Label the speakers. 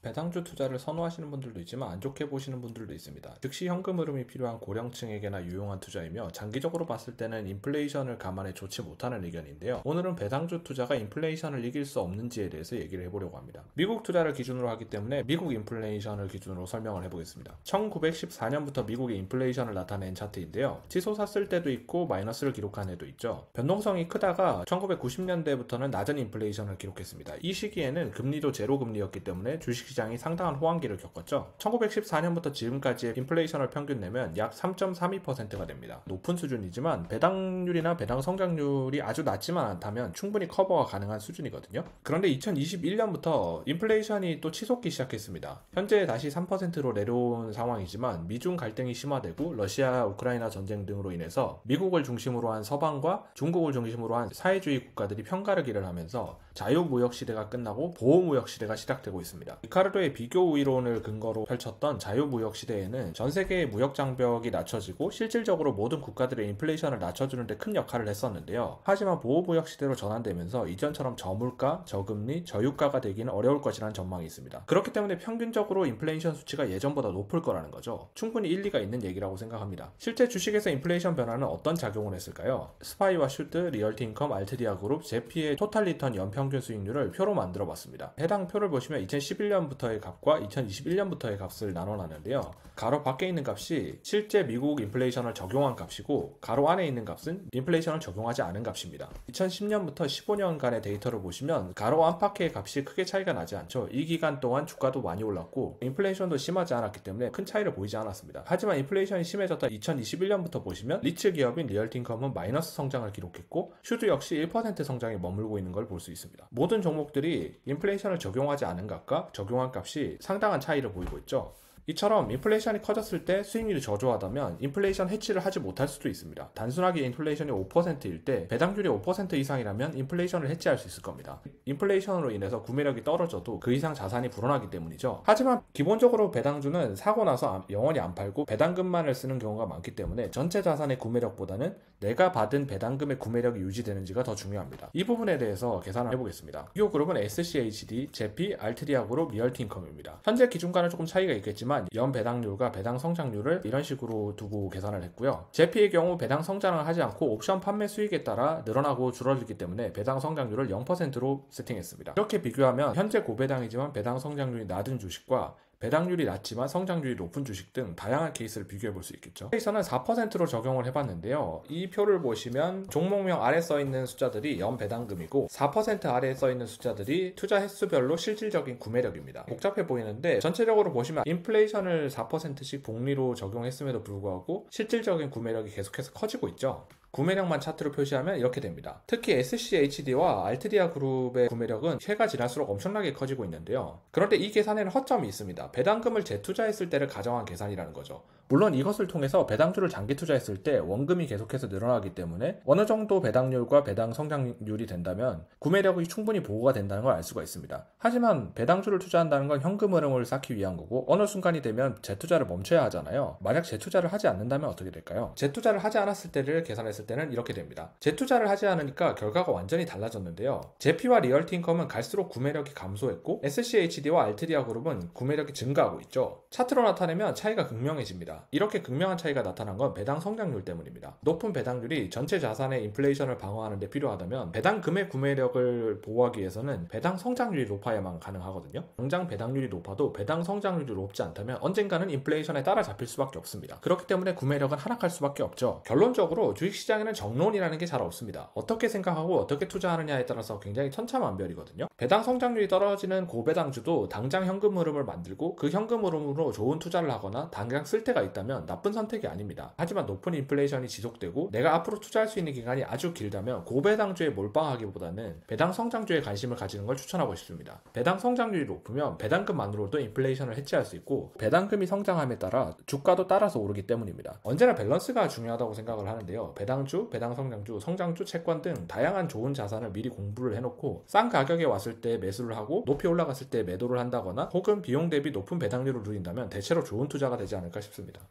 Speaker 1: 배당주 투자를 선호하시는 분들도 있지만 안 좋게 보시는 분들도 있습니다. 즉시 현금 흐름이 필요한 고령층에게나 유용한 투자이며 장기적으로 봤을 때는 인플레이션을 감안해 좋지 못하는 의견인데요. 오늘은 배당주 투자가 인플레이션을 이길 수 없는지에 대해서 얘기를 해보려고 합니다. 미국 투자를 기준으로 하기 때문에 미국 인플레이션을 기준으로 설명을 해보겠습니다. 1914년부터 미국의 인플레이션을 나타낸 차트인데요. 치솟았을 때도 있고 마이너스를 기록한 해도 있죠. 변동성이 크다가 1990년대부터는 낮은 인플레이션을 기록했습니다. 이 시기에는 금리도 제로 금리였기 때문에 주식시장이 상당한 호황기를 겪었죠. 1914년부터 지금까지의 인플레이션을 평균 내면 약 3.32%가 됩니다. 높은 수준이지만 배당률이나 배당 성장률이 아주 낮지만 않다면 충분히 커버가 가능한 수준이거든요. 그런데 2021년부터 인플레이션이 또 치솟기 시작했습니다. 현재 다시 3%로 내려온 상황이지만 미중 갈등이 심화되고 러시아, 우크라이나 전쟁 등으로 인해서 미국을 중심으로 한 서방과 중국을 중심으로 한 사회주의 국가들이 편가르기를 하면서 자유무역 시대가 끝나고 보호무역 시대가 시작되고 있습니다. 리카르도의 비교 이론을 근거로 펼쳤던 자유무역 시대에는 전 세계의 무역 장벽이 낮춰지고 실질적으로 모든 국가들의 인플레이션을 낮춰주는 데 큰 역할을 했었는데요. 하지만 보호무역 시대로 전환되면서 이전처럼 저물가, 저금리, 저유가가 되기는 어려울 것이라는 전망이 있습니다. 그렇기 때문에 평균적으로 인플레이션 수치가 예전보다 높을 거라는 거죠. 충분히 일리가 있는 얘기라고 생각합니다. 실제 주식에서 인플레이션 변화는 어떤 작용을 했을까요? 스파이와 슈드, 리얼티인컴, 알트리아 그룹, 제피의 토탈 리턴 연평균 수익률을 표로 만들어 봤습니다. 해당 표를 보시면 2011년부터의 값과 2021년부터의 값을 나눠놨는데요. 가로 밖에 있는 값이 실제 미국 인플레이션을 적용한 값이고 가로 안에 있는 값은 인플레이션을 적용하지 않은 값입니다. 2010년부터 15년간의 데이터를 보시면 가로 안팎의 값이 크게 차이가 나지 않죠. 이 기간 동안 주가도 많이 올랐고 인플레이션도 심하지 않았기 때문에 큰 차이를 보이지 않았습니다. 하지만 인플레이션이 심해졌던 2021년부터 보시면 리츠 기업인 리얼티인컴은 마이너스 성장을 기록했고 슈드 역시 1% 성장에 머물고 있는 걸 볼 수 있습니다. 모든 종목들이 인플레이션을 적용하지 않은 값과 적용한 값이 상당한 차이를 보이고 있죠. 이처럼 인플레이션이 커졌을 때 수익률이 저조하다면 인플레이션 해치를 하지 못할 수도 있습니다. 단순하게 인플레이션이 5%일 때 배당률이 5% 이상이라면 인플레이션을 해치할 수 있을 겁니다. 인플레이션으로 인해서 구매력이 떨어져도 그 이상 자산이 불어나기 때문이죠. 하지만 기본적으로 배당주는 사고 나서 영원히 안 팔고 배당금만을 쓰는 경우가 많기 때문에 전체 자산의 구매력보다는 내가 받은 배당금의 구매력이 유지되는지가 더 중요합니다. 이 부분에 대해서 계산을 해보겠습니다. 비교 그룹은 SCHD, 제피, 알트리아 그룹, 리얼티인컴입니다. 현재 기준과는 조금 차이가 있겠지만 연 배당률과 배당 성장률을 이런 식으로 두고 계산을 했고요. 제피의 경우 배당 성장을 하지 않고 옵션 판매 수익에 따라 늘어나고 줄어들기 때문에 배당 성장률을 0%로 세팅했습니다. 이렇게 비교하면 현재 고배당이지만 배당 성장률이 낮은 주식과 배당률이 낮지만 성장률이 높은 주식 등 다양한 케이스를 비교해 볼 수 있겠죠. 여기서는 4%로 적용을 해봤는데요. 이 표를 보시면 종목명 아래 써있는 숫자들이 연 배당금이고 4% 아래에 써있는 숫자들이 투자 횟수별로 실질적인 구매력입니다. 복잡해 보이는데 전체적으로 보시면 인플레이션을 4%씩 복리로 적용했음에도 불구하고 실질적인 구매력이 계속해서 커지고 있죠. 구매력만 차트로 표시하면 이렇게 됩니다. 특히 SCHD와 알트리아 그룹의 구매력은 해가 지날수록 엄청나게 커지고 있는데요. 그런데 이 계산에는 허점이 있습니다. 배당금을 재투자했을 때를 가정한 계산이라는 거죠. 물론 이것을 통해서 배당주를 장기 투자했을 때 원금이 계속해서 늘어나기 때문에 어느 정도 배당률과 배당 성장률이 된다면 구매력이 충분히 보호가 된다는 걸 알 수가 있습니다. 하지만 배당주를 투자한다는 건 현금 흐름을 쌓기 위한 거고 어느 순간이 되면 재투자를 멈춰야 하잖아요. 만약 재투자를 하지 않는다면 어떻게 될까요? 재투자를 하지 않았을 때를 계산했을 때는 이렇게 됩니다. 재투자를 하지 않으니까 결과가 완전히 달라졌는데요. 제피와 리얼티인컴은 갈수록 구매력이 감소했고 SCHD와 알트리아 그룹은 구매력이 증가하고 있죠. 차트로 나타내면 차이가 극명해집니다. 이렇게 극명한 차이가 나타난 건 배당 성장률 때문입니다. 높은 배당률이 전체 자산의 인플레이션을 방어하는 데 필요하다면 배당금의 구매력을 보호하기 위해서는 배당 성장률이 높아야만 가능하거든요. 당장 배당률이 높아도 배당 성장률이 높지 않다면 언젠가는 인플레이션에 따라잡힐 수밖에 없습니다. 그렇기 때문에 구매력은 하락할 수밖에 없죠. 결론적으로 주식시장에는 정론이라는 게 잘 없습니다. 어떻게 생각하고 어떻게 투자하느냐에 따라서 굉장히 천차만별이거든요. 배당 성장률이 떨어지는 고배당주도 당장 현금 흐름을 만들고 그 현금 흐름으로 좋은 투자를 하거나 당장 쓸 때가 있다면 나쁜 선택이 아닙니다. 하지만 높은 인플레이션이 지속되고 내가 앞으로 투자할 수 있는 기간이 아주 길다면 고배당주에 몰빵하기보다는 배당 성장주에 관심을 가지는 걸 추천하고 싶습니다. 배당 성장률이 높으면 배당금만으로도 인플레이션을 해치할 수 있고 배당금이 성장함에 따라 주가도 따라서 오르기 때문입니다. 언제나 밸런스가 중요하다고 생각을 하는데요. 배당주, 배당 성장주, 성장주, 채권 등 다양한 좋은 자산을 미리 공부를 해놓고 싼 가격에 왔을 때 매수를 하고 높이 올라갔을 때 매도를 한다거나 혹은 비용 대비 높은 배당률을 누린다면 대체로 좋은 투자가 되지 않을까 싶습니다.